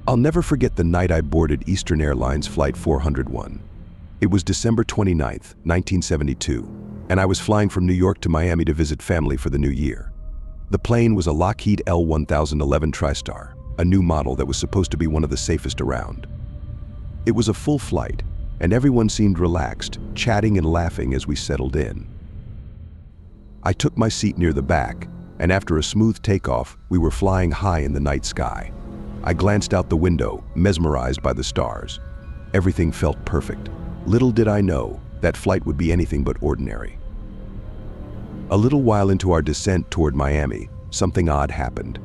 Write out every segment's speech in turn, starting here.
I'll never forget the night I boarded Eastern Airlines Flight 401. It was December 29th, 1972, and I was flying from New York to Miami to visit family for the new year. The plane was a Lockheed L-1011 TriStar, a new model that was supposed to be one of the safest around. It was a full flight, and everyone seemed relaxed, chatting and laughing as we settled in. I took my seat near the back, and after a smooth takeoff, we were flying high in the night sky. I glanced out the window, mesmerized by the stars. Everything felt perfect. Little did I know that flight would be anything but ordinary. A little while into our descent toward Miami, something odd happened.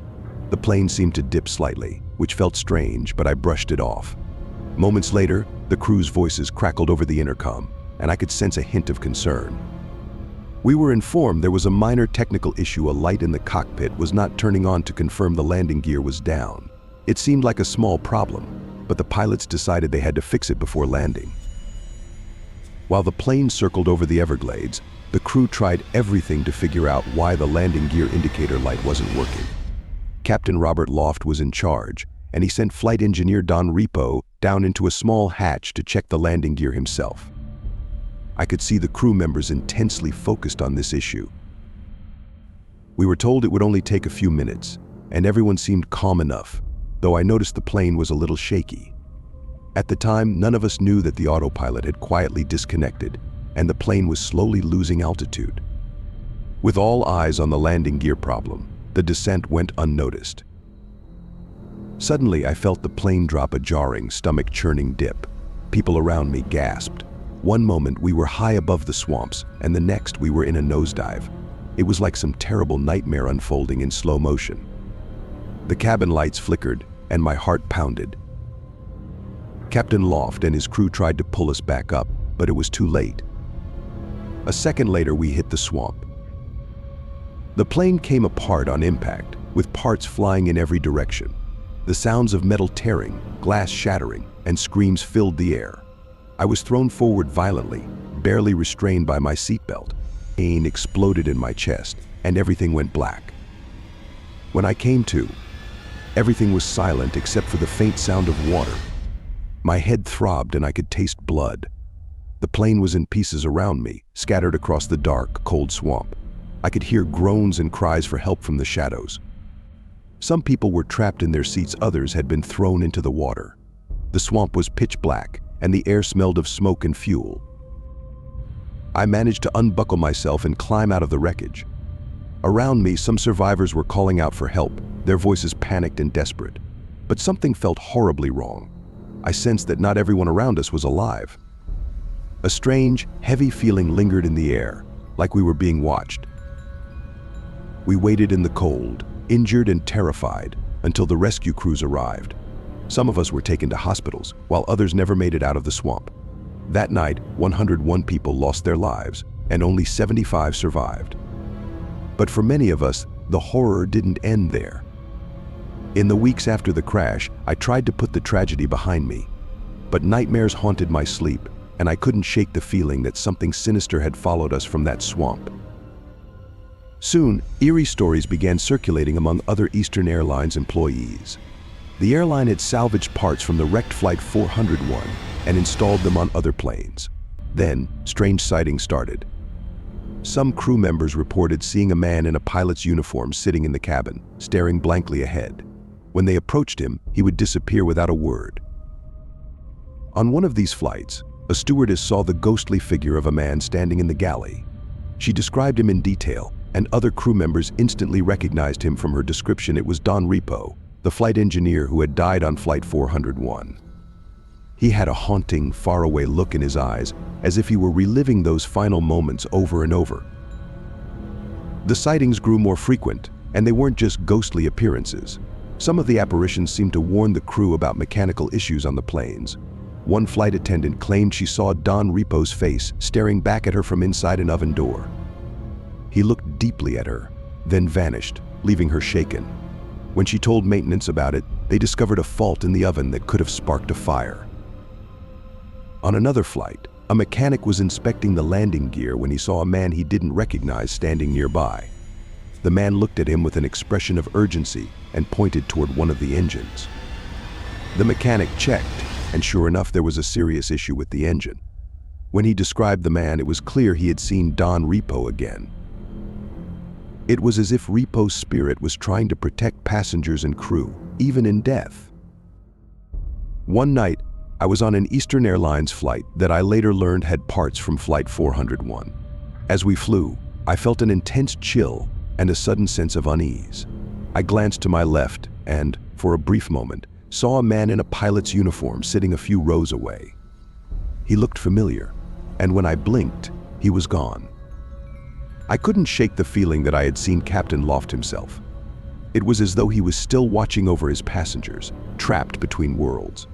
The plane seemed to dip slightly, which felt strange, but I brushed it off. Moments later, the crew's voices crackled over the intercom, and I could sense a hint of concern. We were informed there was a minor technical issue. A light in the cockpit was not turning on to confirm the landing gear was down. It seemed like a small problem, but the pilots decided they had to fix it before landing. While the plane circled over the Everglades, the crew tried everything to figure out why the landing gear indicator light wasn't working. Captain Robert Loft was in charge, and he sent flight engineer Don Repo down into a small hatch to check the landing gear himself. I could see the crew members intensely focused on this issue. We were told it would only take a few minutes, and everyone seemed calm enough, though I noticed the plane was a little shaky. At the time, none of us knew that the autopilot had quietly disconnected, and the plane was slowly losing altitude. With all eyes on the landing gear problem, the descent went unnoticed. Suddenly, I felt the plane drop a jarring, stomach-churning dip. People around me gasped. One moment we were high above the swamps, and the next we were in a nosedive. It was like some terrible nightmare unfolding in slow motion. The cabin lights flickered, and my heart pounded. Captain Loft and his crew tried to pull us back up, but it was too late. A second later, we hit the swamp. The plane came apart on impact, with parts flying in every direction. The sounds of metal tearing, glass shattering, and screams filled the air. I was thrown forward violently, barely restrained by my seatbelt. Pain exploded in my chest, and everything went black. When I came to, everything was silent except for the faint sound of water. My head throbbed and I could taste blood. The plane was in pieces around me, scattered across the dark, cold swamp. I could hear groans and cries for help from the shadows. Some people were trapped in their seats, others had been thrown into the water. The swamp was pitch black, and the air smelled of smoke and fuel. I managed to unbuckle myself and climb out of the wreckage. Around me, some survivors were calling out for help, their voices panicked and desperate. But something felt horribly wrong. I sensed that not everyone around us was alive. A strange, heavy feeling lingered in the air, like we were being watched. We waited in the cold, injured and terrified, until the rescue crews arrived. Some of us were taken to hospitals, while others never made it out of the swamp. That night, 101 people lost their lives, and only 75 survived. But for many of us, the horror didn't end there. In the weeks after the crash, I tried to put the tragedy behind me, but nightmares haunted my sleep, and I couldn't shake the feeling that something sinister had followed us from that swamp. Soon, eerie stories began circulating among other Eastern Airlines employees. The airline had salvaged parts from the wrecked Flight 401 and installed them on other planes. Then, strange sightings started. Some crew members reported seeing a man in a pilot's uniform sitting in the cabin, staring blankly ahead. When they approached him, he would disappear without a word. On one of these flights, a stewardess saw the ghostly figure of a man standing in the galley. She described him in detail, and other crew members instantly recognized him from her description. It was Don Repo, the flight engineer who had died on Flight 401. He had a haunting, faraway look in his eyes, as if he were reliving those final moments over and over. The sightings grew more frequent, and they weren't just ghostly appearances. Some of the apparitions seemed to warn the crew about mechanical issues on the planes. One flight attendant claimed she saw Don Repo's face staring back at her from inside an oven door. He looked deeply at her, then vanished, leaving her shaken. When she told maintenance about it, they discovered a fault in the oven that could have sparked a fire. On another flight, a mechanic was inspecting the landing gear when he saw a man he didn't recognize standing nearby. The man looked at him with an expression of urgency and pointed toward one of the engines. The mechanic checked, and sure enough, there was a serious issue with the engine. When he described the man, it was clear he had seen Don Repo again. It was as if Repo's spirit was trying to protect passengers and crew, even in death. One night, I was on an Eastern Airlines flight that I later learned had parts from Flight 401. As we flew, I felt an intense chill and a sudden sense of unease. I glanced to my left and, for a brief moment, saw a man in a pilot's uniform sitting a few rows away. He looked familiar, and when I blinked, he was gone. I couldn't shake the feeling that I had seen Captain Loft himself. It was as though he was still watching over his passengers, trapped between worlds.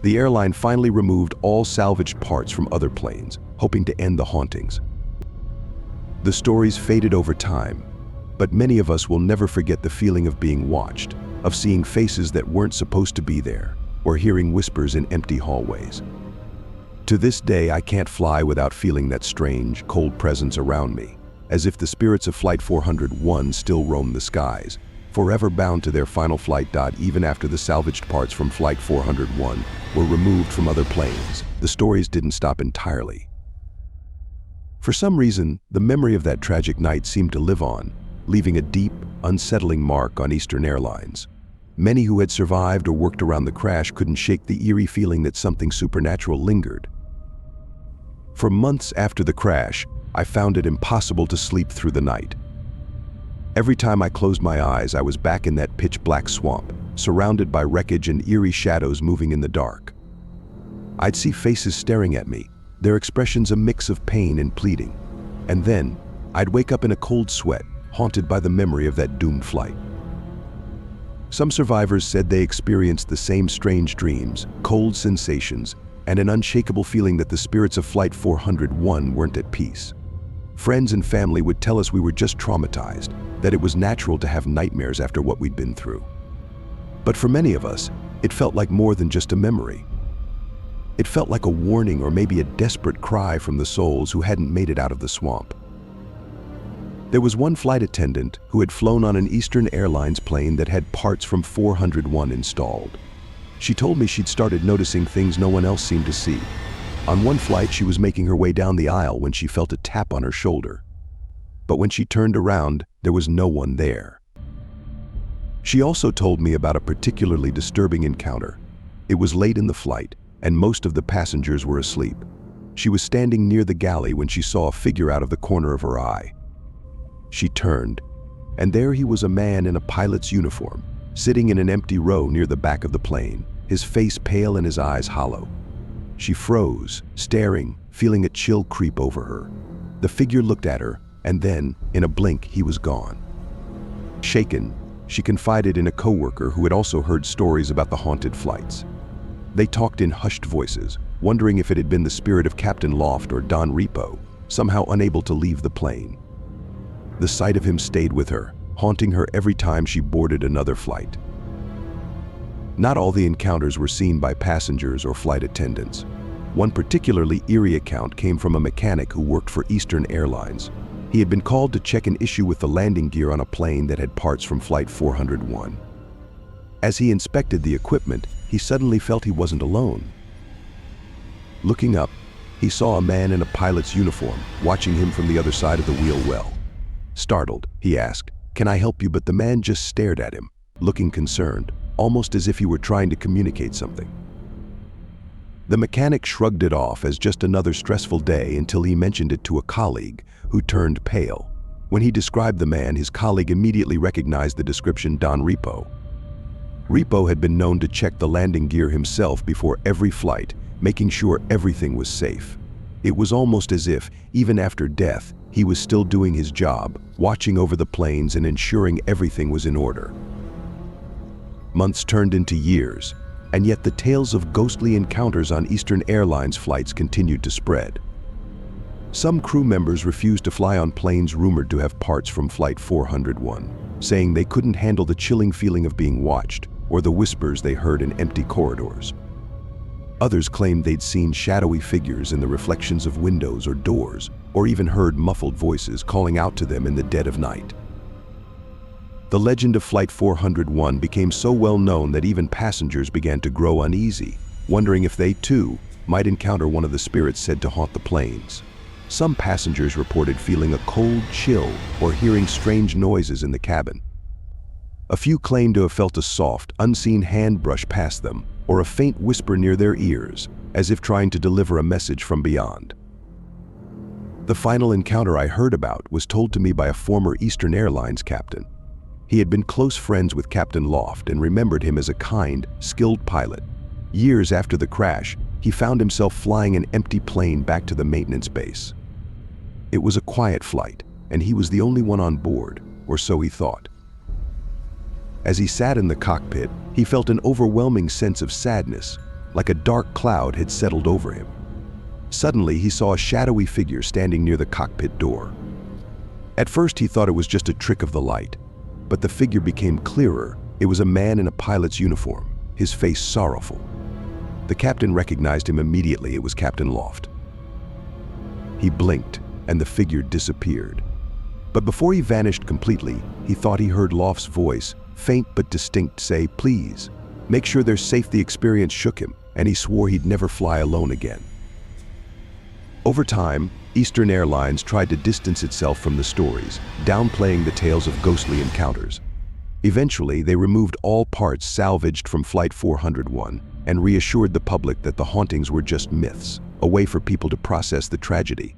The airline finally removed all salvaged parts from other planes, hoping to end the hauntings. The stories faded over time, but many of us will never forget the feeling of being watched, of seeing faces that weren't supposed to be there, or hearing whispers in empty hallways. To this day, I can't fly without feeling that strange, cold presence around me, as if the spirits of Flight 401 still roam the skies, forever bound to their final flight. Even after the salvaged parts from Flight 401 were removed from other planes, the stories didn't stop entirely. For some reason, the memory of that tragic night seemed to live on, leaving a deep, unsettling mark on Eastern Airlines. Many who had survived or worked around the crash couldn't shake the eerie feeling that something supernatural lingered. For months after the crash, I found it impossible to sleep through the night. Every time I closed my eyes, I was back in that pitch-black swamp, surrounded by wreckage and eerie shadows moving in the dark. I'd see faces staring at me, their expressions a mix of pain and pleading. And then, I'd wake up in a cold sweat, haunted by the memory of that doomed flight. Some survivors said they experienced the same strange dreams, cold sensations, and an unshakable feeling that the spirits of Flight 401 weren't at peace. Friends and family would tell us we were just traumatized, that it was natural to have nightmares after what we'd been through. But for many of us, it felt like more than just a memory. It felt like a warning or maybe a desperate cry from the souls who hadn't made it out of the swamp. There was one flight attendant who had flown on an Eastern Airlines plane that had parts from 401 installed. She told me she'd started noticing things no one else seemed to see. On one flight, she was making her way down the aisle when she felt a tap on her shoulder. But when she turned around, there was no one there. She also told me about a particularly disturbing encounter. It was late in the flight, and most of the passengers were asleep. She was standing near the galley when she saw a figure out of the corner of her eye. She turned, and there he was, a man in a pilot's uniform, sitting in an empty row near the back of the plane, his face pale and his eyes hollow. She froze, staring, feeling a chill creep over her. The figure looked at her, and then, in a blink, he was gone. Shaken, she confided in a coworker who had also heard stories about the haunted flights. They talked in hushed voices, wondering if it had been the spirit of Captain Loft or Don Repo, somehow unable to leave the plane. The sight of him stayed with her, haunting her every time she boarded another flight. Not all the encounters were seen by passengers or flight attendants. One particularly eerie account came from a mechanic who worked for Eastern Airlines. He had been called to check an issue with the landing gear on a plane that had parts from Flight 401. As he inspected the equipment, he suddenly felt he wasn't alone. Looking up, he saw a man in a pilot's uniform watching him from the other side of the wheel well. Startled, he asked, "Can I help you?" But the man just stared at him, looking concerned, almost as if he were trying to communicate something. The mechanic shrugged it off as just another stressful day until he mentioned it to a colleague, who turned pale. When he described the man, his colleague immediately recognized the description: Don Repo. Repo had been known to check the landing gear himself before every flight, making sure everything was safe. It was almost as if, even after death, he was still doing his job, watching over the planes and ensuring everything was in order. Months turned into years, and yet the tales of ghostly encounters on Eastern Airlines flights continued to spread. Some crew members refused to fly on planes rumored to have parts from Flight 401, saying they couldn't handle the chilling feeling of being watched or the whispers they heard in empty corridors. Others claimed they'd seen shadowy figures in the reflections of windows or doors, or even heard muffled voices calling out to them in the dead of night. The legend of Flight 401 became so well known that even passengers began to grow uneasy, wondering if they, too, might encounter one of the spirits said to haunt the planes. Some passengers reported feeling a cold chill or hearing strange noises in the cabin. A few claimed to have felt a soft, unseen hand brush past them or a faint whisper near their ears, as if trying to deliver a message from beyond. The final encounter I heard about was told to me by a former Eastern Airlines captain. He had been close friends with Captain Loft and remembered him as a kind, skilled pilot. Years after the crash, he found himself flying an empty plane back to the maintenance base. It was a quiet flight, and he was the only one on board, or so he thought. As he sat in the cockpit, he felt an overwhelming sense of sadness, like a dark cloud had settled over him. Suddenly, he saw a shadowy figure standing near the cockpit door. At first, he thought it was just a trick of the light, but the figure became clearer. It was a man in a pilot's uniform, his face sorrowful. The captain recognized him immediately. It was Captain Loft. He blinked, and the figure disappeared. But before he vanished completely, he thought he heard Loft's voice, faint but distinct, say, "Please, make sure they're safe." The experience shook him, and he swore he'd never fly alone again. Over time, Eastern Airlines tried to distance itself from the stories, downplaying the tales of ghostly encounters. Eventually, they removed all parts salvaged from Flight 401 and reassured the public that the hauntings were just myths, a way for people to process the tragedy.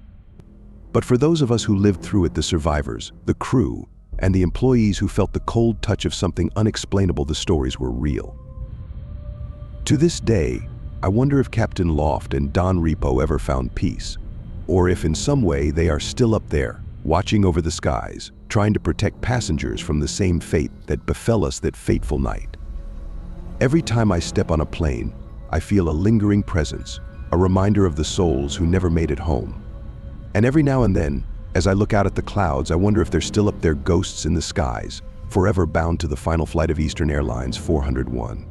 But for those of us who lived through it, the survivors, the crew, and the employees who felt the cold touch of something unexplainable, the stories were real. To this day, I wonder if Captain Loft and Don Repo ever found peace, or if in some way they are still up there, watching over the skies, trying to protect passengers from the same fate that befell us that fateful night. Every time I step on a plane, I feel a lingering presence, a reminder of the souls who never made it home. And every now and then, as I look out at the clouds, I wonder if they're still up there, ghosts in the skies, forever bound to the final flight of Eastern Airlines 401.